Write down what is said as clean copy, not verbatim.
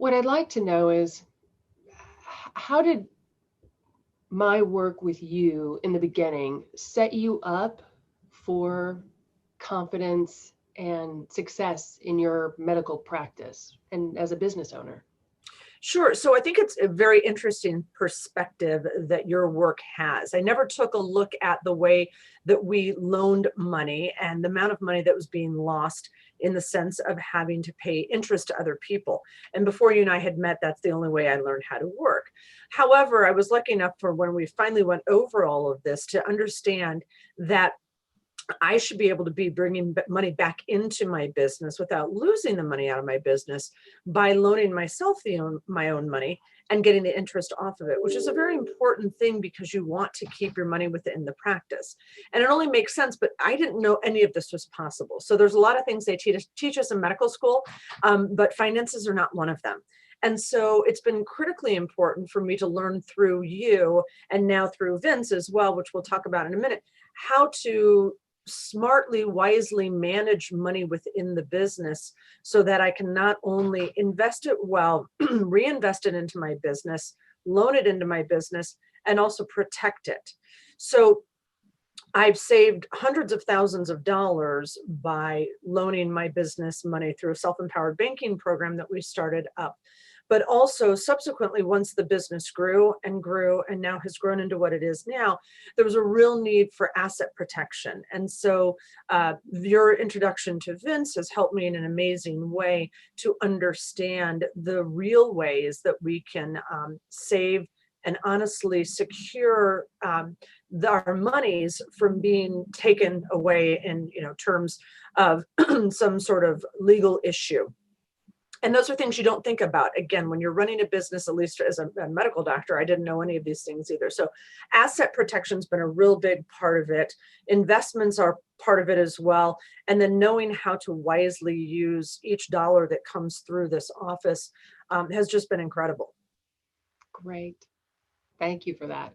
What I'd like to know is how did my work with you in the beginning set you up for confidence and success in your medical practice and as a business owner? Sure. So I think it's a very interesting perspective that your work has. I never took a look at the way that we loaned money and the amount of money that was being lost in the sense of having to pay interest to other people. And before you and I had met, that's the only way I learned how to work. However, I was lucky enough for when we finally went over all of this to understand that I should be able to be bringing money back into my business without losing the money out of my business by loaning myself my own money and getting the interest off of it, which is a very important thing because you want to keep your money within the practice. And it only makes sense, but I didn't know any of this was possible. So there's a lot of things they teach us in medical school, but finances are not one of them. And so it's been critically important for me to learn through you and now through Vince as well, which we'll talk about in a minute, how to smartly, wisely manage money within the business so that I can not only invest it well, reinvest it into my business, loan it into my business, and also protect it. So I've saved hundreds of thousands of dollars by loaning my business money through a self-empowered banking program that we started up. But also subsequently, once the business grew and now has grown into what it is now, there was a real need for asset protection. And so your introduction to Vince has helped me in an amazing way to understand the real ways that we can save and honestly secure our monies from being taken away in terms of some sort of legal issue. And those are things you don't think about. Again, when you're running a business, at least as a medical doctor, I didn't know any of these things either. So asset protection's been a real big part of it. Investments are part of it as well. And then knowing how to wisely use each dollar that comes through this office has just been incredible. Great. Thank you for that.